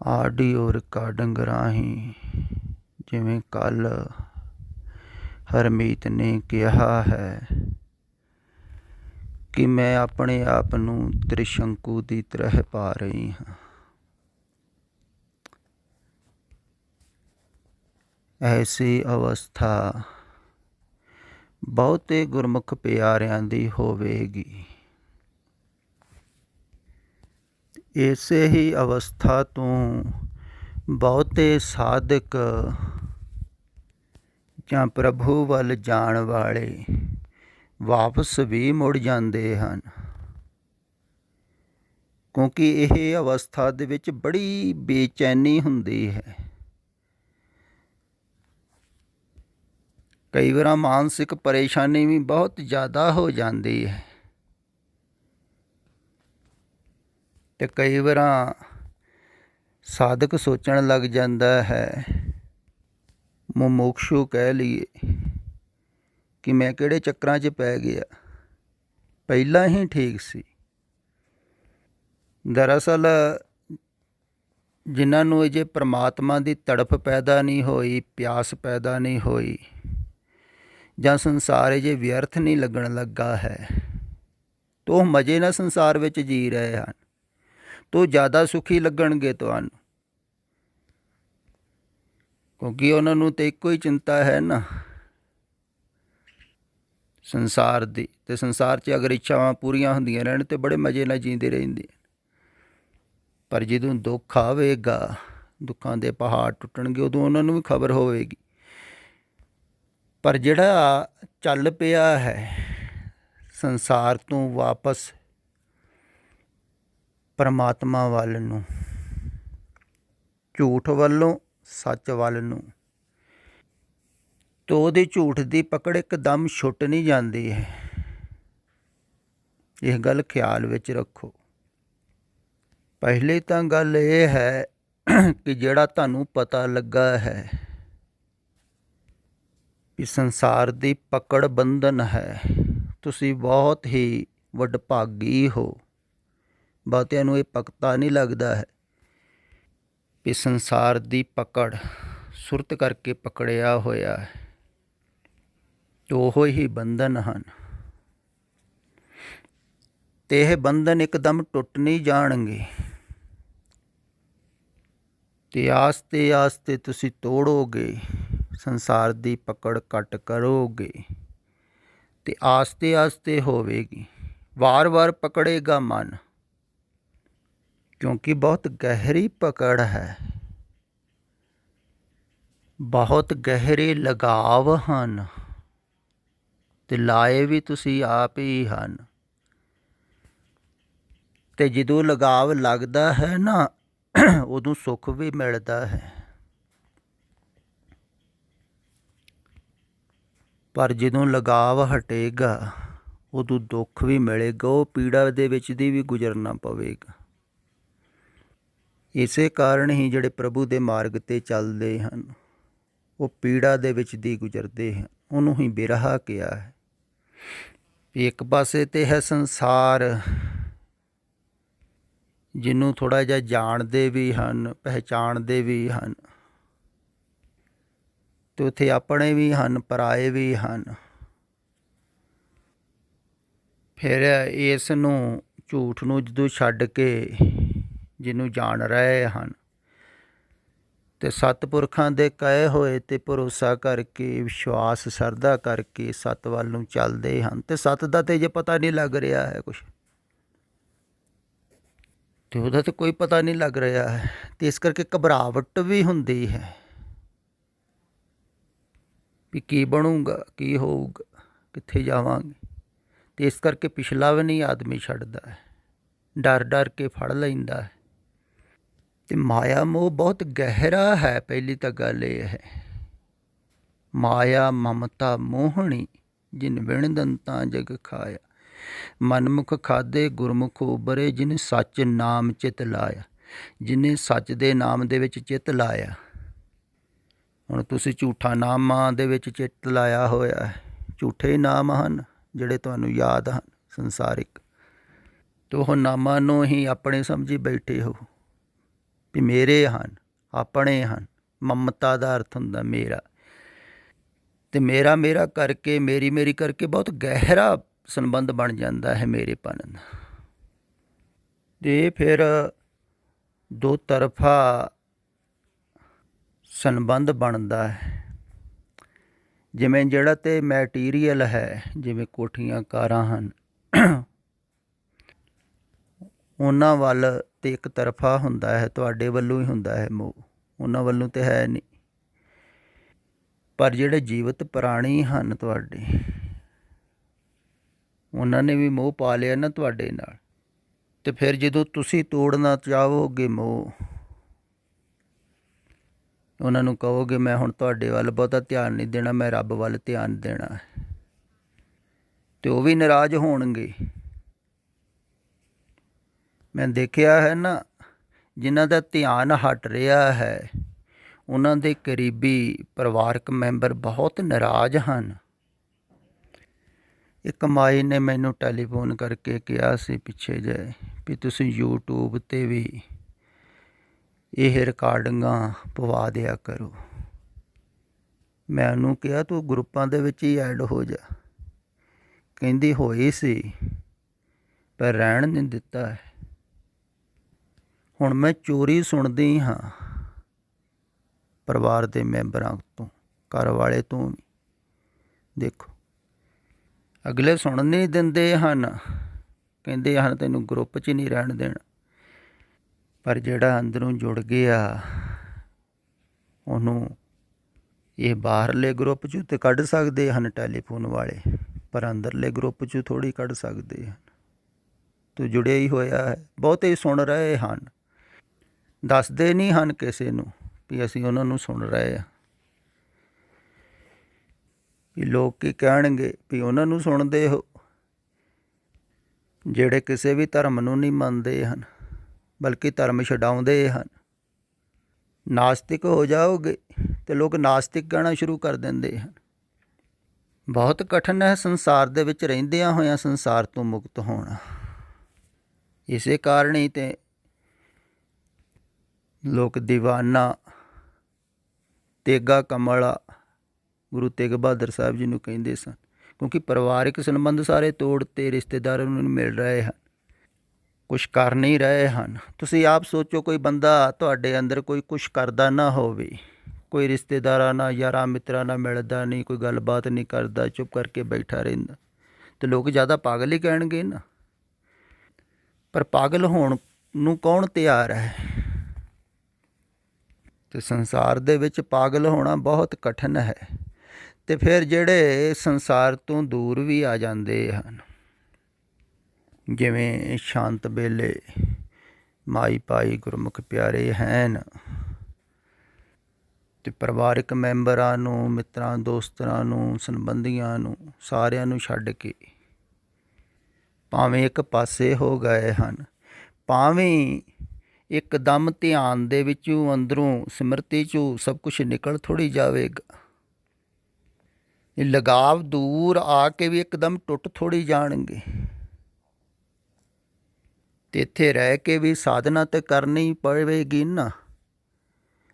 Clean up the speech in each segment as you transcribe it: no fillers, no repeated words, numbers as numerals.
Audio recording ਰਾਹੀਂ ਜਿਵੇਂ ਕੱਲ੍ਹ ਹਰਮੀਤ ਨੇ ਕਿਹਾ ਹੈ ਕਿ ਮੈਂ ਆਪਣੇ ਆਪ ਨੂੰ ਤ੍ਰਿਸ਼ੰਕੂ ਦੀ ਤਰ੍ਹਾਂ ਪਾ ਰਹੀ ਹਾਂ। ਐਸੀ ਅਵਸਥਾ ਬਹੁਤੇ ਗੁਰਮੁਖ ਪਿਆਰਿਆਂ ਦੀ ਹੋਵੇਗੀ। ਇਸੇ ਹੀ ਅਵਸਥਾ ਤੋਂ ਬਹੁਤੇ ਸਾਧਕ ਜਾਂ ਪ੍ਰਭੂ ਵੱਲ ਜਾਣ ਵਾਲੇ ਵਾਪਸ ਵੀ ਮੁੜ ਜਾਂਦੇ ਹਨ, ਕਿਉਂਕਿ ਇਹ ਅਵਸਥਾ ਦੇ ਵਿੱਚ ਬੜੀ ਬੇਚੈਨੀ ਹੁੰਦੀ ਹੈ। ਕਈ ਵਾਰ ਮਾਨਸਿਕ ਪਰੇਸ਼ਾਨੀ ਵੀ ਬਹੁਤ ਜ਼ਿਆਦਾ ਹੋ ਜਾਂਦੀ ਹੈ ਤੇ ਕਈ ਵਾਰ ਸਾਧਕ ਸੋਚਣ ਲੱਗ ਜਾਂਦਾ ਹੈ, ਮੁਮੁਕਸ਼ੂ ਕਹਿ ਲਈਏ, ਕਿ ਮੈਂ ਕਿਹੜੇ ਚੱਕਰਾਂ 'ਚ ਪੈ ਗਿਆ, ਪਹਿਲਾਂ ਹੀ ਠੀਕ ਸੀ। ਦਰਅਸਲ ਜਿਨ੍ਹਾਂ ਨੂੰ ਅਜੇ ਪਰਮਾਤਮਾ ਦੀ ਤੜਫ ਪੈਦਾ ਨਹੀਂ ਹੋਈ, ਪਿਆਸ ਪੈਦਾ ਨਹੀਂ ਹੋਈ, ਜਾਂ ਸੰਸਾਰ ਅਜੇ ਵਿਅਰਥ ਨਹੀਂ ਲੱਗਣ ਲੱਗਾ ਹੈ, ਤਾਂ ਉਹ ਮਜ਼ੇ ਨਾਲ ਸੰਸਾਰ ਵਿੱਚ ਜੀ ਰਹੇ ਹਨ, ਤਾਂ ਜ਼ਿਆਦਾ ਸੁਖੀ ਲੱਗਣਗੇ ਤੁਹਾਨੂੰ, ਕਿਉਂਕਿ ਉਹਨਾਂ ਨੂੰ ਤਾਂ ਇੱਕੋ ਹੀ ਚਿੰਤਾ ਹੈ ਨਾ, ਸੰਸਾਰ ਦੀ। ਅਤੇ ਸੰਸਾਰ 'ਚ ਅਗਰ ਇੱਛਾਵਾਂ ਪੂਰੀਆਂ ਹੁੰਦੀਆਂ ਰਹਿਣ ਤਾਂ ਬੜੇ ਮਜ਼ੇ ਨਾਲ ਜੀਂਦੇ ਰਹਿੰਦੇ। ਪਰ ਜਦੋਂ ਦੁੱਖ ਆਵੇਗਾ, ਦੁੱਖਾਂ ਦੇ ਪਹਾੜ ਟੁੱਟਣਗੇ, ਉਦੋਂ ਉਹਨਾਂ ਨੂੰ ਵੀ ਖਬਰ ਹੋਵੇਗੀ। ਪਰ ਜਿਹੜਾ ਚੱਲ ਪਿਆ ਹੈ ਸੰਸਾਰ ਤੋਂ ਵਾਪਸ ਪਰਮਾਤਮਾ ਵੱਲ ਨੂੰ, ਝੂਠ ਵੱਲੋਂ ਸੱਚ ਵੱਲ ਨੂੰ, ਤਾਂ ਉਹਦੇ ਝੂਠ ਦੀ ਪਕੜ ਇੱਕਦਮ ਛੁੱਟ ਨਹੀਂ ਜਾਂਦੀ ਹੈ। ਇਹ ਗੱਲ ਖਿਆਲ ਵਿੱਚ ਰੱਖੋ। ਪਹਿਲੇ ਤਾਂ ਗੱਲ ਇਹ ਹੈ ਕਿ ਜਿਹੜਾ ਤੁਹਾਨੂੰ ਪਤਾ ਲੱਗਾ ਹੈ ਕਿ ਸੰਸਾਰ ਦੀ ਪਕੜ ਬੰਧਨ ਹੈ, ਤੁਸੀਂ ਬਹੁਤ ਹੀ ਵਡਭਾਗੀ ਹੋ। ਬਹੁਤਿਆਂ ਨੂੰ ਇਹ ਪਤਾ ਨਹੀਂ ਲੱਗਦਾ ਹੈ ਕਿ ਸੰਸਾਰ ਦੀ ਪਕੜ ਸੁਰਤ ਕਰਕੇ ਪਕੜਿਆ ਹੋਇਆ ਹੈ, ਉਹੋ ਹੀ ਬੰਧਨ ਹਨ, ਅਤੇ ਇਹ ਬੰਧਨ ਇੱਕਦਮ ਟੁੱਟ ਨਹੀਂ ਜਾਣਗੇ। ਅਤੇ ਆਸਤੇ ਆਸਤੇ ਤੁਸੀਂ ਤੋੜੋਗੇ, ਸੰਸਾਰ ਦੀ ਪਕੜ ਘੱਟ ਕਰੋਗੇ, ਅਤੇ ਆਸਤੇ ਆਸਤੇ ਹੋਵੇਗੀ। ਵਾਰ ਵਾਰ ਪਕੜੇਗਾ ਮਨ, ਕਿਉਂਕਿ ਬਹੁਤ ਗਹਿਰੀ ਪਕੜ ਹੈ, ਬਹੁਤ ਗਹਿਰੇ ਲਗਾਵ ਹਨ, ਅਤੇ ਲਾਏ ਵੀ ਤੁਸੀਂ ਆਪ ਹੀ ਹਨ। ਅਤੇ ਜਦੋਂ ਲਗਾਵ ਲੱਗਦਾ ਹੈ ਨਾ, ਉਦੋਂ ਸੁੱਖ ਵੀ ਮਿਲਦਾ ਹੈ। ਪਰ ਜਦੋਂ ਲਗਾਵ ਹਟੇਗਾ, ਉਦੋਂ ਦੁੱਖ ਵੀ ਮਿਲੇਗਾ, ਉਹ ਪੀੜਾ ਦੇ ਵਿੱਚ ਦੀ ਵੀ ਗੁਜ਼ਰਨਾ ਪਵੇਗਾ। ਇਸੇ ਕਾਰਨ ਹੀ ਜਿਹੜੇ ਪ੍ਰਭੂ ਦੇ ਮਾਰਗ 'ਤੇ ਚੱਲਦੇ ਹਨ, ਉਹ ਪੀੜਾ ਦੇ ਵਿੱਚ ਦੀ ਗੁਜ਼ਰਦੇ ਹਨ। ਉਹਨੂੰ ਹੀ ਬਿਰਹਾ ਕਿਹਾ ਹੈ। ਇੱਕ ਪਾਸੇ 'ਤੇ ਹੈ ਸੰਸਾਰ, ਜਿਹਨੂੰ ਥੋੜ੍ਹਾ ਜਿਹਾ ਜਾਣਦੇ ਵੀ ਹਨ, ਪਹਿਚਾਣਦੇ ਵੀ ਹਨ, ਅਤੇ ਉੱਥੇ ਆਪਣੇ ਵੀ ਹਨ, ਪਰਾਏ ਵੀ ਹਨ। ਫਿਰ ਇਸ ਨੂੰ, ਝੂਠ ਨੂੰ ਜਦੋਂ ਛੱਡ ਕੇ ਜਿਹਨੂੰ ਜਾਣ ਰਹੇ ਹਨ, ਅਤੇ ਸਤਿਪੁਰਖਾਂ ਦੇ ਕਹੇ ਹੋਏ 'ਤੇ ਭਰੋਸਾ ਕਰਕੇ, ਵਿਸ਼ਵਾਸ ਸ਼ਰਧਾ ਕਰਕੇ ਸੱਤ ਵੱਲ ਨੂੰ ਚੱਲਦੇ ਹਨ। ਅਤੇ ਸੱਤ ਦਾ ਤਾਂ ਜੇ ਪਤਾ ਨਹੀਂ ਲੱਗ ਰਿਹਾ ਹੈ ਕੁਛ, ਅਤੇ ਉਹਦਾ ਤਾਂ ਕੋਈ ਪਤਾ ਨਹੀਂ ਲੱਗ ਰਿਹਾ ਹੈ, ਅਤੇ ਇਸ ਕਰਕੇ ਘਬਰਾਹਟ ਵੀ ਹੁੰਦੀ ਹੈ ਵੀ ਕੀ ਬਣੂਗਾ, ਕੀ ਹੋਊਗਾ, ਕਿੱਥੇ ਜਾਵਾਂਗੇ। ਅਤੇ ਇਸ ਕਰਕੇ ਪਿਛਲਾ ਵੀ ਨਹੀਂ ਆਦਮੀ ਛੱਡਦਾ ਹੈ, ਡਰ ਡਰ ਕੇ ਫੜ ਲੈਂਦਾ ਹੈ। ਅਤੇ ਮਾਇਆ ਮੋਹ ਬਹੁਤ ਗਹਿਰਾ ਹੈ। ਪਹਿਲੀ ਤਾਂ ਗੱਲ ਇਹ ਹੈ, ਮਾਇਆ ਮਮਤਾ ਮੋਹਣੀ, ਜਿਨ ਵਿਣ ਦੰਤਾਂ ਜਗ ਖਾਇਆ, ਮਨਮੁਖ ਖਾਧੇ ਗੁਰਮੁਖ ਉਬਰੇ, ਜਿਹਨੇ ਸੱਚ ਨਾਮ ਚਿੱਤ ਲਾਇਆ, ਜਿਹਨੇ ਸੱਚ ਦੇ ਨਾਮ ਦੇ ਵਿੱਚ ਚਿੱਤ ਲਾਇਆ। ਹੁਣ ਤੁਸੀਂ ਝੂਠਾ ਨਾਮਾਂ ਦੇ ਵਿੱਚ ਚਿੱਤ ਲਾਇਆ ਹੋਇਆ ਹੈ, ਝੂਠੇ ਨਾਮ ਹਨ ਜਿਹੜੇ ਤੁਹਾਨੂੰ ਯਾਦ ਹਨ ਸੰਸਾਰਿਕ, ਅਤੇ ਉਹ ਨਾਮਾਂ ਨੂੰ ਹੀ ਆਪਣੇ ਸਮਝੀ ਬੈਠੇ ਹੋ। ਵੀ ਮੇਰੇ ਹਨ, ਆਪਣੇ ਹਨ। ਮਮਤਾ ਦਾ ਅਰਥ ਹੁੰਦਾ ਮੇਰਾ, ਅਤੇ ਮੇਰਾ ਮੇਰਾ ਕਰਕੇ, ਮੇਰੀ ਮੇਰੀ ਕਰਕੇ ਬਹੁਤ ਗਹਿਰਾ ਸੰਬੰਧ ਬਣ ਜਾਂਦਾ ਹੈ ਮੇਰੇਪਨ ਦਾ। ਅਤੇ ਫਿਰ ਦੋ ਤਰਫਾ ਸੰਬੰਧ ਬਣਦਾ ਹੈ। ਜਿਵੇਂ ਜਿਹੜਾ ਤੇ ਮੈਟੀਰੀਅਲ ਹੈ, ਜਿਵੇਂ ਕੋਠੀਆਂ ਕਾਰਾਂ ਹਨ, ਉਹਨਾਂ ਵੱਲ ਤੇ ਇੱਕ ਤਰਫਾ ਹੁੰਦਾ ਹੈ, ਤੁਹਾਡੇ ਵੱਲੋਂ ਹੀ ਹੁੰਦਾ ਹੈ ਮੋਹ, ਉਹਨਾਂ ਵੱਲੋਂ ਤਾਂ ਹੈ ਨਹੀਂ। ਪਰ ਜਿਹੜੇ ਜੀਵਤ ਪ੍ਰਾਣੀ ਹਨ ਤੁਹਾਡੇ, ਉਹਨਾਂ ਨੇ ਵੀ ਮੋਹ ਪਾ ਲਿਆ ਨਾ ਤੁਹਾਡੇ ਨਾਲ। ਅਤੇ ਫਿਰ ਜਦੋਂ ਤੁਸੀਂ ਤੋੜਨਾ ਚਾਹੋਗੇ ਮੋਹ, ਉਹਨਾਂ ਨੂੰ ਕਹੋਗੇ ਮੈਂ ਹੁਣ ਤੁਹਾਡੇ ਵੱਲ ਬਹੁਤਾ ਧਿਆਨ ਨਹੀਂ ਦੇਣਾ, ਮੈਂ ਰੱਬ ਵੱਲ ਧਿਆਨ ਦੇਣਾ ਹੈ, ਅਤੇ ਉਹ ਵੀ ਨਾਰਾਜ਼ ਹੋਣਗੇ। ਮੈਂ ਦੇਖਿਆ ਹੈ ਨਾ, ਜਿਨ੍ਹਾਂ ਦਾ ਧਿਆਨ ਹਟ ਰਿਹਾ ਹੈ, ਉਹਨਾਂ ਦੇ ਕਰੀਬੀ ਪਰਿਵਾਰਕ ਮੈਂਬਰ ਬਹੁਤ ਨਾਰਾਜ਼ ਹਨ। ਇੱਕ ਮਾਈ ਨੇ ਮੈਨੂੰ ਟੈਲੀਫੋਨ ਕਰਕੇ ਕਿਹਾ ਸੀ ਪਿੱਛੇ ਜਿਹੇ ਵੀ ਤੁਸੀਂ YouTube 'ਤੇ ਵੀ ਇਹ ਰਿਕਾਰਡਿੰਗਾਂ ਪਵਾ ਦਿਆ ਕਰੋ। ਮੈਂ ਉਹਨੂੰ ਕਿਹਾ ਤੂੰ ਗਰੁੱਪਾਂ ਦੇ ਵਿੱਚ ਹੀ ਐਡ ਹੋ ਜਾ। ਕਹਿੰਦੀ ਹੋਈ ਸੀ ਪਰ ਰਹਿਣ ਨਹੀਂ ਦਿੱਤਾ ਹੈ। ਹੁਣ ਮੈਂ ਚੋਰੀ ਸੁਣਦੀ ਹਾਂ ਪਰਿਵਾਰ ਦੇ ਮੈਂਬਰਾਂ ਤੋਂ, ਘਰ ਵਾਲੇ ਤੋਂ ਵੀ। ਦੇਖੋ, ਅਗਲੇ ਸੁਣ ਨਹੀਂ ਦਿੰਦੇ ਹਨ, ਕਹਿੰਦੇ ਹਨ ਤੈਨੂੰ ਗਰੁੱਪ 'ਚ ਨਹੀਂ ਰਹਿਣ ਦੇਣਾ। ਪਰ ਜਿਹੜਾ ਅੰਦਰੋਂ ਜੁੜ ਗਿਆ, ਉਹਨੂੰ ਇਹ ਬਾਹਰਲੇ ਗਰੁੱਪ 'ਚੋਂ ਤਾਂ ਕੱਢ ਸਕਦੇ ਹਨ ਟੈਲੀਫੋਨ ਵਾਲੇ, ਪਰ ਅੰਦਰਲੇ ਗਰੁੱਪ 'ਚੋਂ ਥੋੜ੍ਹੀ ਕੱਢ ਸਕਦੇ ਹਨ। ਤੂੰ ਜੁੜਿਆ ਹੀ ਹੋਇਆ ਹੈ। ਬਹੁਤੇ ਸੁਣ ਰਹੇ ਹਨ, ਦੱਸਦੇ ਨਹੀਂ ਹਨ ਕਿਸੇ ਨੂੰ ਵੀ ਅਸੀਂ ਉਹਨਾਂ ਨੂੰ ਸੁਣ ਰਹੇ ਹਾਂ। ਵੀ ਲੋਕ ਕੀ ਕਹਿਣਗੇ ਵੀ ਉਹਨਾਂ ਨੂੰ ਸੁਣਦੇ ਹੋ, ਜਿਹੜੇ ਕਿਸੇ ਵੀ ਧਰਮ ਨੂੰ ਨਹੀਂ ਮੰਨਦੇ ਹਨ, ਬਲਕਿ ਧਰਮ ਛਡਾਉਂਦੇ ਹਨ। ਨਾਸਤਿਕ ਹੋ ਜਾਓਗੇ ਅਤੇ ਲੋਕ ਨਾਸਤਿਕ ਕਹਿਣਾ ਸ਼ੁਰੂ ਕਰ ਦਿੰਦੇ ਹਨ। ਬਹੁਤ ਕਠਿਨ ਹੈ ਸੰਸਾਰ ਦੇ ਵਿੱਚ ਰਹਿੰਦਿਆਂ ਹੋਇਆਂ ਸੰਸਾਰ ਤੋਂ ਮੁਕਤ ਹੋਣਾ। ਇਸੇ ਕਾਰਨ ਹੀ ਤੇ ਲੋਕ ਦੀਵਾਨਾ ਤੇਗਾ ਕਮਲਾ ਗੁਰੂ ਤੇਗ ਬਹਾਦਰ ਸਾਹਿਬ ਜੀ ਨੂੰ ਕਹਿੰਦੇ ਸਨ, ਕਿਉਂਕਿ ਪਰਿਵਾਰਿਕ ਸੰਬੰਧ ਸਾਰੇ ਤੋੜਤੇ, ਰਿਸ਼ਤੇਦਾਰਾਂ ਨੂੰ ਮਿਲ ਰਹੇ ਹਨ, ਕੁਛ ਕਰ ਨਹੀਂ ਰਹੇ ਹਨ। ਤੁਸੀਂ ਆਪ ਸੋਚੋ, ਕੋਈ ਬੰਦਾ ਤੁਹਾਡੇ ਅੰਦਰ ਕੋਈ ਕੁਛ ਕਰਦਾ ਨਾ ਹੋਵੇ, ਕੋਈ ਰਿਸ਼ਤੇਦਾਰਾਂ ਨਾਲ ਯਾਰਾਂ ਮਿੱਤਰਾਂ ਨਾਲ ਮਿਲਦਾ ਨਹੀਂ, ਕੋਈ ਗੱਲਬਾਤ ਨਹੀਂ ਕਰਦਾ, ਚੁੱਪ ਕਰਕੇ ਬੈਠਾ ਰਹਿੰਦਾ, ਅਤੇ ਲੋਕ ਜ਼ਿਆਦਾ ਪਾਗਲ ਹੀ ਕਹਿਣਗੇ ਨਾ। ਪਰ ਪਾਗਲ ਹੋਣ ਨੂੰ ਕੌਣ ਤਿਆਰ ਹੈ? ਅਤੇ ਸੰਸਾਰ ਦੇ ਵਿੱਚ ਪਾਗਲ ਹੋਣਾ ਬਹੁਤ ਕਠਿਨ ਹੈ। ਅਤੇ ਫਿਰ ਜਿਹੜੇ ਸੰਸਾਰ ਤੋਂ ਦੂਰ ਵੀ ਆ ਜਾਂਦੇ ਹਨ, ਜਿਵੇਂ ਸ਼ਾਂਤ ਵੇਲੇ ਮਾਈ ਭਾਈ ਗੁਰਮੁਖ ਪਿਆਰੇ ਹਨ, ਅਤੇ ਪਰਿਵਾਰਿਕ ਮੈਂਬਰਾਂ ਨੂੰ, ਮਿੱਤਰਾਂ ਦੋਸਤਾਂ ਨੂੰ, ਸੰਬੰਧੀਆਂ ਨੂੰ, ਸਾਰਿਆਂ ਨੂੰ ਛੱਡ ਕੇ ਭਾਵੇਂ ਇੱਕ ਪਾਸੇ ਹੋ ਗਏ ਹਨ, ਭਾਵੇਂ ਇੱਕਦਮ ਧਿਆਨ ਦੇ ਵਿੱਚੋਂ, ਅੰਦਰੋਂ ਸਿਮਰਤੀ 'ਚੋਂ ਸਭ ਕੁਛ ਨਿਕਲ ਥੋੜ੍ਹੀ ਜਾਵੇਗਾ। ਇਹ ਲਗਾਵ ਦੂਰ ਆ ਕੇ ਵੀ ਇੱਕਦਮ ਟੁੱਟ ਥੋੜ੍ਹੀ ਜਾਣਗੇ। ਅਤੇ ਇੱਥੇ ਰਹਿ ਕੇ ਵੀ ਸਾਧਨਾ ਤਾਂ ਕਰਨੀ ਪਵੇਗੀ ਨਾ,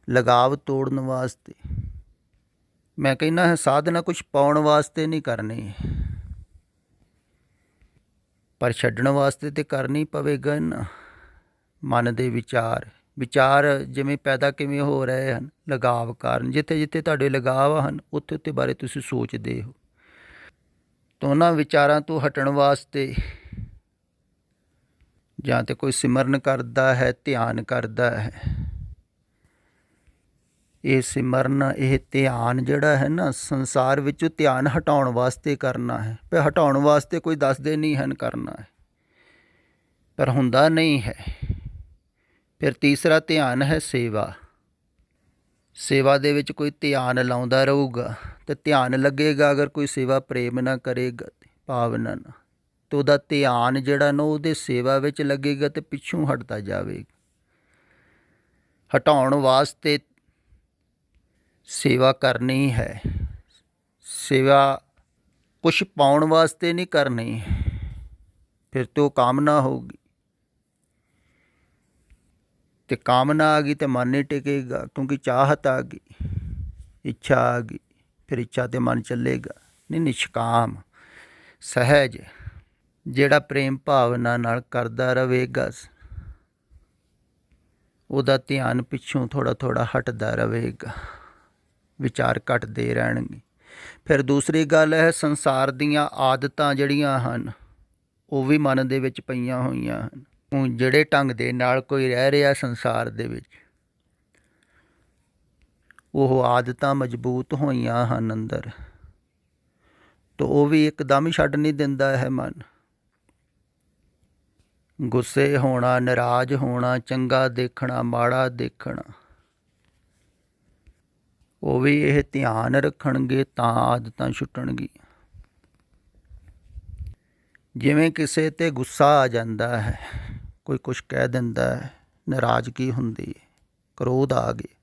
ਲਗਾਵ ਤੋੜਨ ਵਾਸਤੇ। ਮੈਂ ਕਹਿੰਦਾ ਹੈ ਸਾਧਨਾ ਕੁਛ ਪਾਉਣ ਵਾਸਤੇ ਨਹੀਂ ਕਰਨੀ, ਪਰ ਛੱਡਣ ਵਾਸਤੇ ਤਾਂ ਕਰਨੀ ਪਵੇਗਾ ਨਾ। ਮਨ ਦੇ ਵਿਚਾਰ ਜਿਵੇਂ ਪੈਦਾ ਕਿਵੇਂ ਹੋ ਰਹੇ ਹਨ? ਲਗਾਵ ਕਾਰਨ। ਜਿੱਥੇ ਜਿੱਥੇ ਤੁਹਾਡੇ ਲਗਾਵ ਹਨ, ਉੱਥੇ ਉੱਥੇ ਬਾਰੇ ਤੁਸੀਂ ਸੋਚਦੇ ਹੋ। ਤਾਂ ਉਹਨਾਂ ਵਿਚਾਰਾਂ ਤੋਂ ਹਟਣ ਵਾਸਤੇ ਜਾਂ ਤਾਂ ਕੋਈ ਸਿਮਰਨ ਕਰਦਾ ਹੈ, ਧਿਆਨ ਕਰਦਾ ਹੈ। ਇਹ ਸਿਮਰਨ, ਇਹ ਧਿਆਨ ਜਿਹੜਾ ਹੈ ਨਾ, ਸੰਸਾਰ ਵਿੱਚੋਂ ਧਿਆਨ ਹਟਾਉਣ ਵਾਸਤੇ ਕਰਨਾ ਹੈ। ਪਰ ਹਟਾਉਣ ਵਾਸਤੇ ਕੋਈ ਦੱਸਦੇ ਨਹੀਂ ਹਨ ਕਰਨਾ ਹੈ, ਪਰ ਹੁੰਦਾ ਨਹੀਂ ਹੈ। ਫਿਰ ਤੀਸਰਾ ਧਿਆਨ ਹੈ ਸੇਵਾ। ਸੇਵਾ ਦੇ ਵਿੱਚ ਕੋਈ ਧਿਆਨ ਲਾਉਂਦਾ ਰਹੂਗਾ ਤਾਂ ਧਿਆਨ ਲੱਗੇਗਾ। ਅਗਰ ਕੋਈ ਸੇਵਾ ਪ੍ਰੇਮ ਨਾ ਕਰੇਗਾ, ਭਾਵਨਾ ਨਾਲ, ਤਾਂ ਉਹਦਾ ਧਿਆਨ ਜਿਹੜਾ ਨਾ ਉਹਦੇ ਸੇਵਾ ਵਿੱਚ ਲੱਗੇਗਾ ਅਤੇ ਪਿੱਛੋਂ ਹਟਦਾ ਜਾਵੇਗਾ। ਹਟਾਉਣ ਵਾਸਤੇ ਸੇਵਾ ਕਰਨੀ ਹੈ। ਸੇਵਾ ਕੁਛ ਪਾਉਣ ਵਾਸਤੇ ਨਹੀਂ ਕਰਨੀ, ਫਿਰ ਤੋਂ ਕਾਮਨਾ ਹੋਊਗੀ। ਤੇ ਕਾਮਨਾ ਆ ਗਈ ਤੇ ਮਨ ਨਹੀਂ ਟਿਕੇਗਾ, ਕਿਉਂਕਿ ਚਾਹਤ ਆ ਗਈ, ਇੱਛਾ ਆ ਗਈ, ਫਿਰ ਇੱਛਾ ਤੇ ਮਨ ਚੱਲੇਗਾ ਨਹੀਂ। ਨਿਸ਼ਕਾਮ ਸਹਿਜ ਜਿਹੜਾ ਪ੍ਰੇਮ ਭਾਵਨਾ ਨਾਲ ਕਰਦਾ ਰਹੇਗਾ, ਉਹਦਾ ਧਿਆਨ ਪਿੱਛੋਂ ਥੋੜ੍ਹਾ ਥੋੜ੍ਹਾ ਹਟਦਾ ਰਹੇਗਾ, ਵਿਚਾਰ ਘਟਦੇ ਰਹਿਣਗੇ। ਫਿਰ ਦੂਸਰੀ ਗੱਲ ਹੈ, ਸੰਸਾਰ ਦੀਆਂ ਆਦਤਾਂ ਜਿਹੜੀਆਂ ਹਨ ਉਹ ਵੀ ਮਨ ਦੇ ਵਿੱਚ ਪਈਆਂ ਹੋਈਆਂ ਹਨ। ਹੁਣ ਜਿਹੜੇ ਢੰਗ ਦੇ ਨਾਲ ਕੋਈ ਰਹਿ ਰਿਹਾ ਸੰਸਾਰ ਦੇ ਵਿੱਚ, ਉਹ ਆਦਤਾਂ ਮਜ਼ਬੂਤ ਹੋਈਆਂ ਹਨ ਅੰਦਰ, ਤਾਂ ਉਹ ਵੀ ਇੱਕਦਮ ਹੀ ਛੱਡ ਨਹੀਂ ਦਿੰਦਾ ਹੈ ਮਨ। ਗੁੱਸੇ ਹੋਣਾ, ਨਾਰਾਜ਼ ਹੋਣਾ, ਚੰਗਾ ਦੇਖਣਾ, ਮਾੜਾ ਦੇਖਣਾ, ਉਹ ਵੀ ਇਹ ਧਿਆਨ ਰੱਖਣਗੇ ਤਾਂ ਆਦਤਾਂ ਛੁੱਟਣਗੀਆਂ। ਜਿਵੇਂ ਕਿਸੇ 'ਤੇ ਗੁੱਸਾ ਆ ਜਾਂਦਾ ਹੈ, ਕੋਈ ਕੁਛ ਕਹਿ ਦਿੰਦਾ ਹੈ, ਨਾਰਾਜ਼ਗੀ ਹੁੰਦੀ ਹੈ, ਕ੍ਰੋਧ ਆ ਗਏ।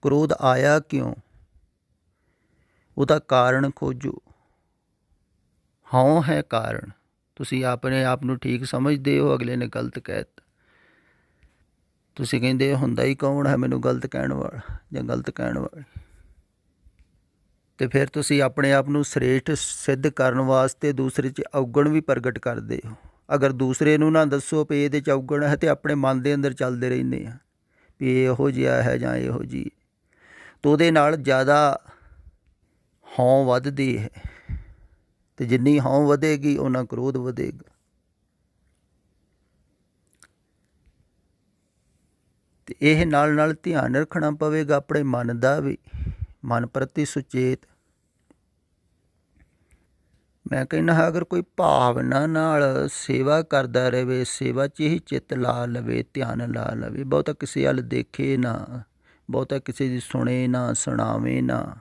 ਕ੍ਰੋਧ ਆਇਆ ਕਿਉਂ? ਉਹਦਾ ਕਾਰਨ ਖੋਜੋ। ਹਉ ਹੈ ਕਾਰਨ। ਤੁਸੀਂ ਆਪਣੇ ਆਪ ਨੂੰ ਠੀਕ ਸਮਝਦੇ ਹੋ, ਅਗਲੇ ਨੇ ਗਲਤ ਕਹਿ ਦਿੱਤਾ, ਤੁਸੀਂ ਕਹਿੰਦੇ ਹੁੰਦਾ ਹੀ ਕੌਣ ਹੈ ਮੈਨੂੰ ਗਲਤ ਕਹਿਣ ਵਾਲਾ ਜਾਂ ਗਲਤ ਕਹਿਣ ਵਾਲੀ। ਅਤੇ ਫਿਰ ਤੁਸੀਂ ਆਪਣੇ ਆਪ ਨੂੰ ਸ੍ਰੇਸ਼ਟ ਸਿੱਧ ਕਰਨ ਵਾਸਤੇ ਦੂਸਰੇ 'ਚ ਔਗਣ ਵੀ ਪ੍ਰਗਟ ਕਰਦੇ ਹੋ। ਅਗਰ ਦੂਸਰੇ ਨੂੰ ਨਾ ਦੱਸੋ ਵੀ ਇਹਦੇ 'ਚ ਔਗਣ ਹੈ, ਅਤੇ ਆਪਣੇ ਮਨ ਦੇ ਅੰਦਰ ਚੱਲਦੇ ਰਹਿੰਦੇ ਆ ਵੀ ਇਹ ਇਹੋ ਜਿਹਾ ਹੈ ਜਾਂ ਇਹੋ ਜਿਹੀ, ਤਾਂ ਉਹਦੇ ਨਾਲ ਜ਼ਿਆਦਾ ਹਉ ਵੱਧਦੀ ਹੈ, ਅਤੇ ਜਿੰਨੀ ਹਉ ਵਧੇਗੀ ਓਨਾ ਕ੍ਰੋਧ ਵਧੇਗਾ। ਅਤੇ ਇਹ ਨਾਲ ਨਾਲ ਧਿਆਨ ਰੱਖਣਾ ਪਵੇਗਾ ਆਪਣੇ ਮਨ ਦਾ ਵੀ, ਮਨ ਪ੍ਰਤੀ ਸੁਚੇਤ। ਮੈਂ ਕਹਿੰਦਾ ਅਗਰ ਕੋਈ ਭਾਵਨਾ ਨਾਲ ਸੇਵਾ ਕਰਦਾ ਰਹੇ, ਸੇਵਾ 'ਚ ਹੀ ਚਿੱਤ ਲਾ ਲਵੇ, ਧਿਆਨ ਲਾ ਲਵੇ, ਬਹੁਤਾ ਕਿਸੇ ਵੱਲ ਦੇਖੇ ਨਾ, ਬਹੁਤਾ ਕਿਸੇ ਦੀ ਸੁਣੇ ਨਾ, ਸੁਣਾਵੇ ਨਾ,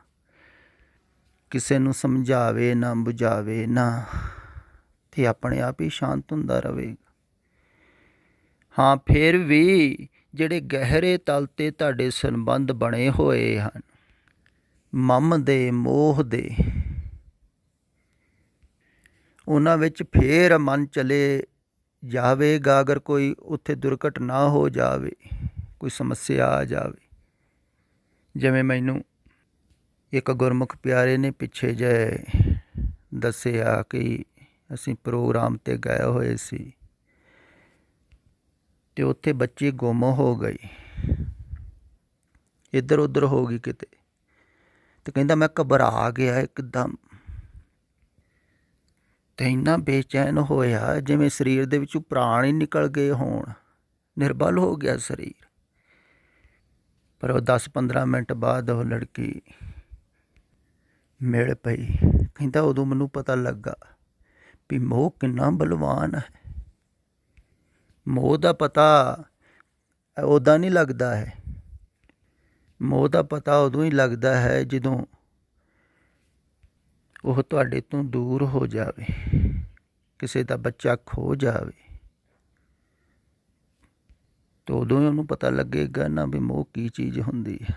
ਕਿਸੇ ਨੂੰ ਸਮਝਾਵੇ ਨਾ, ਬੁਝਾਵੇ ਨਾ, ਅਤੇ ਆਪਣੇ ਆਪ ਹੀ ਸ਼ਾਂਤ ਹੁੰਦਾ ਰਹੇਗਾ। ਹਾਂ, ਫਿਰ ਵੀ ਜਿਹੜੇ ਗਹਿਰੇ ਤਲ 'ਤੇ ਤੁਹਾਡੇ ਸੰਬੰਧ ਬਣੇ ਹੋਏ ਹਨ, ਮਮ ਦੇ, ਮੋਹ ਦੇ, ਉਹਨਾਂ ਵਿੱਚ ਫੇਰ ਮਨ ਚਲੇ ਜਾਵੇਗਾ। ਅਗਰ ਕੋਈ ਉੱਥੇ ਦੁਰਘਟਨਾ ਹੋ ਜਾਵੇ, ਕੋਈ ਸਮੱਸਿਆ ਆ ਜਾਵੇ, ਜਿਵੇਂ ਮੈਨੂੰ ਇੱਕ ਗੁਰਮੁਖ ਪਿਆਰੇ ਨੇ ਪਿੱਛੇ ਜਿਹੇ ਦੱਸਿਆ ਕਿ ਅਸੀਂ ਪ੍ਰੋਗਰਾਮ 'ਤੇ ਗਏ ਹੋਏ ਸੀ ਅਤੇ ਉੱਥੇ ਬੱਚੀ ਗੁੰਮ ਹੋ ਗਈ, ਇੱਧਰ ਉੱਧਰ ਹੋ ਗਈ ਕਿਤੇ, ਅਤੇ ਕਹਿੰਦਾ ਮੈਂ ਘਬਰਾ ਗਿਆ ਇੱਕਦਮ, ਅਤੇ ਇੰਨਾ ਬੇਚੈਨ ਹੋਇਆ ਜਿਵੇਂ ਸਰੀਰ ਦੇ ਵਿੱਚੋਂ ਪ੍ਰਾਣ ਹੀ ਨਿਕਲ ਗਏ ਹੋਣ, ਨਿਰਬਲ ਹੋ ਗਿਆ ਸਰੀਰ। ਪਰ ਉਹ 10-15 ਮਿੰਟ ਬਾਅਦ ਉਹ ਲੜਕੀ ਮਿਲ ਪਈ। ਕਹਿੰਦਾ ਉਦੋਂ ਮੈਨੂੰ ਪਤਾ ਲੱਗਾ ਵੀ ਮੋਹ ਕਿੰਨਾ ਬਲਵਾਨ ਹੈ। ਮੋਹ ਦਾ ਪਤਾ ਉੱਦਾਂ ਨਹੀਂ ਲੱਗਦਾ ਹੈ, ਮੋਹ ਦਾ ਪਤਾ ਉਦੋਂ ਹੀ ਲੱਗਦਾ ਹੈ ਜਦੋਂ ਉਹ ਤੁਹਾਡੇ ਤੋਂ ਦੂਰ ਹੋ ਜਾਵੇ, ਕਿਸੇ ਦਾ ਬੱਚਾ ਖੋ ਜਾਵੇ, ਤਾਂ ਉਦੋਂ ਹੀ ਉਹਨੂੰ ਪਤਾ ਲੱਗੇਗਾ ਨਾ ਵੀ ਮੋਹ ਕੀ ਚੀਜ਼ ਹੁੰਦੀ ਹੈ।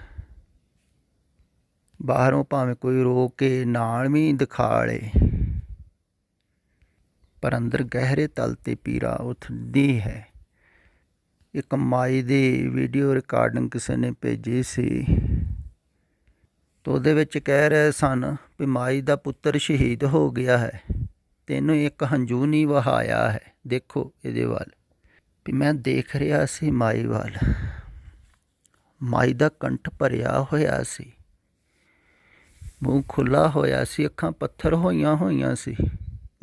ਬਾਹਰੋਂ ਭਾਵੇਂ ਕੋਈ ਰੋ ਕੇ ਨਾਲ ਵੀ ਦਿਖਾ ਲਏ, ਪਰ ਅੰਦਰ ਗਹਿਰੇ ਤਲ 'ਤੇ ਪੀੜਾ ਉੱਠਦੀ ਹੈ। ਇੱਕ ਮਾਈ ਦੀ ਵੀਡੀਓ ਰਿਕਾਰਡਿੰਗ ਕਿਸੇ ਨੇ ਭੇਜੀ ਸੀ, ਤਾਂ ਉਹਦੇ ਵਿੱਚ ਕਹਿ ਰਹੇ ਸਨ ਵੀ ਮਾਈ ਦਾ ਪੁੱਤਰ ਸ਼ਹੀਦ ਹੋ ਗਿਆ ਹੈ, ਤੈਨੂੰ ਇੱਕ ਹੰਝੂ ਨਹੀਂ ਵਹਾਇਆ ਹੈ। ਦੇਖੋ ਇਹਦੇ ਵੱਲ ਵੀ ਮੈਂ ਦੇਖ ਰਿਹਾ ਸੀ ਮਾਈ ਵੱਲ, ਮਾਈ ਦਾ ਕੰਠ ਭਰਿਆ ਹੋਇਆ ਸੀ, ਮੂੰਹ ਖੁੱਲ੍ਹਾ ਹੋਇਆ ਸੀ, ਅੱਖਾਂ ਪੱਥਰ ਹੋਈਆਂ ਹੋਈਆਂ ਸੀ,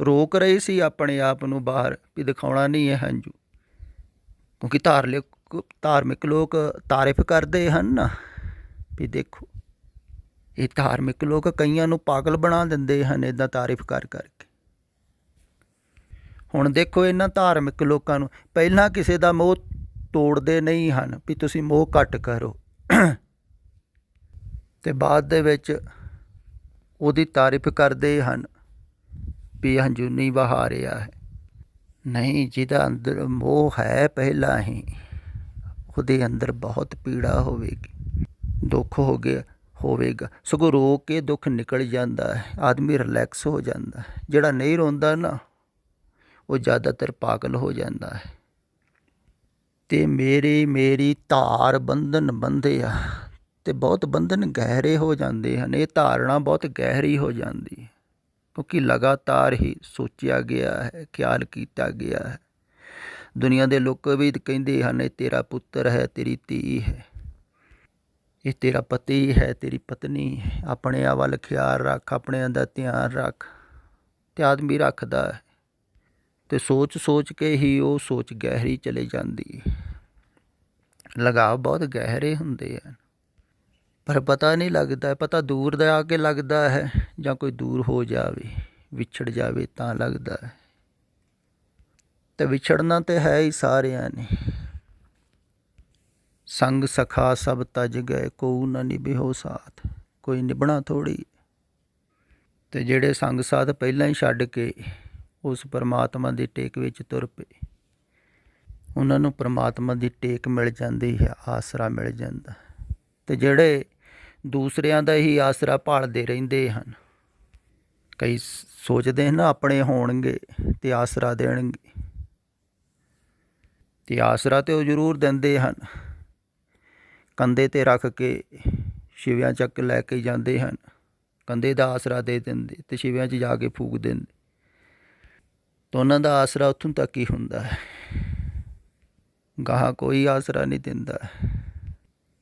ਰੋਕ ਰਹੀ ਸੀ ਆਪਣੇ ਆਪ ਨੂੰ ਬਾਹਰ ਵੀ ਦਿਖਾਉਣਾ ਨਹੀਂ ਹੈ ਹੰਝੂ, ਕਿਉਂਕਿ ਧਾਰਮਿਕ ਲੋਕ ਤਾਰੀਫ ਕਰਦੇ ਹਨ ਨਾ ਵੀ ਦੇਖੋ, ਇਹ ਧਾਰਮਿਕ ਲੋਕ ਕਈਆਂ ਨੂੰ ਪਾਗਲ ਬਣਾ ਦਿੰਦੇ ਹਨ ਇੱਦਾਂ ਤਾਰੀਫ ਕਰ ਕਰਕੇ। ਹੁਣ ਦੇਖੋ ਇਹਨਾਂ ਧਾਰਮਿਕ ਲੋਕਾਂ ਨੂੰ ਪਹਿਲਾਂ ਕਿਸੇ ਦਾ ਮੋਹ ਤੋੜਦੇ ਨਹੀਂ ਹਨ ਵੀ ਤੁਸੀਂ ਮੋਹ ਘੱਟ ਕਰੋ, ਅਤੇ ਬਾਅਦ ਦੇ ਵਿੱਚ ਉਹਦੀ ਤਾਰੀਫ ਕਰਦੇ ਹਨ ਵੀ ਹੰਝੂ ਨਹੀਂ ਵਹਾ ਰਿਹਾ ਹੈ। ਨਹੀਂ, ਜਿਹਦਾ ਅੰਦਰ ਮੋਹ ਹੈ ਪਹਿਲਾਂ ਹੀ, ਉਹਦੇ ਅੰਦਰ ਬਹੁਤ ਪੀੜਾ ਹੋਵੇਗੀ, ਦੁੱਖ ਹੋਵੇਗਾ, ਸਗੋਂ ਰੋ ਕੇ ਦੁੱਖ ਨਿਕਲ ਜਾਂਦਾ ਹੈ, ਆਦਮੀ ਰਿਲੈਕਸ ਹੋ ਜਾਂਦਾ ਹੈ। ਜਿਹੜਾ ਨਹੀਂ ਰੋਂਦਾ ਨਾ ਉਹ ਜ਼ਿਆਦਾਤਰ ਪਾਗਲ ਹੋ ਜਾਂਦਾ ਹੈ। ਤੇ ਮੇਰੀ ਧਾਰ ਬੰਧਨ ਬੰਧਿਆ। ਤੇ ਬਹੁਤ ਬੰਧਨ ਗਹਿਰੇ ਹੋ ਜਾਂਦੇ ਹਨ। ਇਹ ਧਾਰਨਾ ਬਹੁਤ ਗਹਿਰੀ ਹੋ ਜਾਂਦੀ ਹੈ, ਕਿਉਂਕਿ ਲਗਾਤਾਰ ਹੀ ਸੋਚਿਆ ਗਿਆ ਹੈ, ਖਿਆਲ ਕੀਤਾ ਗਿਆ ਹੈ। ਦੁਨੀਆ ਦੇ ਲੋਕ ਵੀ ਕਹਿੰਦੇ ਹਨ, ਇਹ ਤੇਰਾ ਪੁੱਤਰ ਹੈ, ਤੇਰੀ ਧੀ ਹੈ, ਇਹ ਤੇਰਾ ਪਤੀ ਹੈ, ਤੇਰੀ ਪਤਨੀ ਹੈ, ਆਪਣਿਆਂ ਵੱਲ ਖਿਆਲ ਰੱਖ, ਆਪਣਿਆਂ ਦਾ ਧਿਆਨ ਰੱਖ। ਤੇ ਆਦਮੀ ਰੱਖਦਾ ਹੈ, ਤੇ ਸੋਚ ਸੋਚ ਕੇ ਹੀ ਉਹ ਸੋਚ ਗਹਿਰੀ ਚਲੀ ਜਾਂਦੀ ਹੈ। ਲਗਾਵ ਬਹੁਤ ਗਹਿਰੇ ਹੁੰਦੇ ਹਨ, ਪਰ ਪਤਾ ਨਹੀਂ ਲੱਗਦਾ। ਪਤਾ ਦੂਰ ਦਾ ਆ ਕੇ ਲੱਗਦਾ ਹੈ, ਜਾਂ ਕੋਈ ਦੂਰ ਹੋ ਜਾਵੇ, ਵਿਛੜ ਜਾਵੇ ਤਾਂ ਲੱਗਦਾ ਹੈ। ਤੇ ਵਿਛੜਨਾ ਤਾਂ ਹੈ ਹੀ ਸਾਰਿਆਂ ਨੇ। ਸੰਗ ਸਖਾ ਸਭ ਤਜ ਗਏ, ਕੋਊ ਨਾ ਨਿਭਿਓ ਸਾਥ। ਕੋਈ ਨਿਭਣਾ ਥੋੜ੍ਹੀ। ਤੇ ਜਿਹੜੇ ਸੰਗ ਸਾਥ ਪਹਿਲਾਂ ਹੀ ਛੱਡ ਕੇ ਉਸ ਪਰਮਾਤਮਾ ਦੀ ਟੇਕ ਵਿੱਚ ਤੁਰ ਪਏ, ਉਹਨਾਂ ਨੂੰ ਪਰਮਾਤਮਾ ਦੀ ਟੇਕ ਮਿਲ ਜਾਂਦੀ ਹੈ, ਆਸਰਾ ਮਿਲ ਜਾਂਦਾ। ਤੇ ਜਿਹੜੇ ਦੂਸਰਿਆਂ ਦਾ ਹੀ ਆਸਰਾ ਭਾਲਦੇ ਰਹਿੰਦੇ ਹਨ, ਕਈ ਸੋਚਦੇ ਹਨ ਨਾ ਆਪਣੇ ਹੋਣਗੇ ਤੇ ਆਸਰਾ ਦੇਣਗੇ। ਤੇ ਆਸਰਾ ਤੇ ਉਹ ਜ਼ਰੂਰ ਦਿੰਦੇ ਹਨ, ਕੰਧੇ 'ਤੇ ਰੱਖ ਕੇ ਸ਼ਿਵਿਆਂ ਚੱਕ ਲੈ ਕੇ ਜਾਂਦੇ ਹਨ, ਕੰਧੇ ਦਾ ਆਸਰਾ ਦੇ ਦਿੰਦੇ ਤੇ ਸ਼ਿਵਿਆਂ 'ਚ ਜਾ ਕੇ ਫੂਕ ਦਿੰਦੇ। ਤਾਂ ਉਹਨਾਂ ਦਾ ਆਸਰਾ ਉੱਥੋਂ ਤੱਕ ਹੀ ਹੁੰਦਾ ਹੈ, ਗਾਹਾਂ ਕੋਈ ਆਸਰਾ ਨਹੀਂ ਦਿੰਦਾ।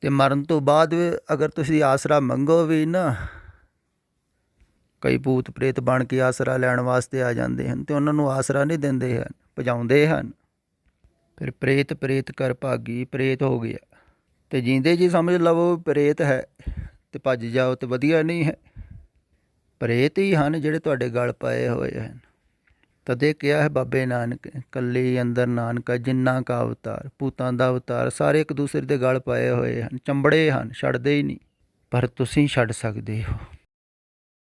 ਤੇ ਮਰਨ ਤੋਂ ਬਾਅਦ ਅਗਰ ਤੁਸੀਂ ਆਸਰਾ ਮੰਗੋ ਵੀ ਨਾ, ਕਈ ਭੂਤ ਪ੍ਰੇਤ ਬਣ ਕੇ ਆਸਰਾ ਲੈਣ ਵਾਸਤੇ ਆ ਜਾਂਦੇ ਹਨ, ਤੇ ਉਹਨਾਂ ਨੂੰ ਆਸਰਾ ਨਹੀਂ ਦਿੰਦੇ ਹਨ, ਭਜਾਉਂਦੇ ਹਨ। ਫਿਰ ਪ੍ਰੇਤ ਪ੍ਰੇਤ ਕਰ ਭਾਗੀ, ਪ੍ਰੇਤ ਹੋ ਗਿਆ। ਤੇ ਜੀਂਦੇ ਜੀ ਸਮਝ ਲਵੋ ਪ੍ਰੇਤ ਹੈ, ਤੇ ਭੱਜ ਜਾਓ ਤੇ ਵਧੀਆ ਨਹੀਂ ਹੈ। ਪ੍ਰੇਤ ਹੀ ਹਨ ਜਿਹੜੇ ਤੁਹਾਡੇ ਗਲ ਪਾਏ ਹੋਏ ਹਨ। ਤਦੇ ਕਿਹਾ ਹੈ ਬਾਬੇ ਨਾਨਕ, ਕੱਲੇ ਅੰਦਰ ਨਾਨਕਾ ਜਿੰਨਾ ਕਾ ਅਵਤਾਰ। ਭੂਤਾਂ ਦਾ ਅਵਤਾਰ ਸਾਰੇ ਇੱਕ ਦੂਸਰੇ ਦੇ ਗਲ ਪਾਏ ਹੋਏ ਹਨ, ਚੰਬੜੇ ਹਨ, ਛੱਡਦੇ ਹੀ ਨਹੀਂ। ਪਰ ਤੁਸੀਂ ਛੱਡ ਸਕਦੇ ਹੋ।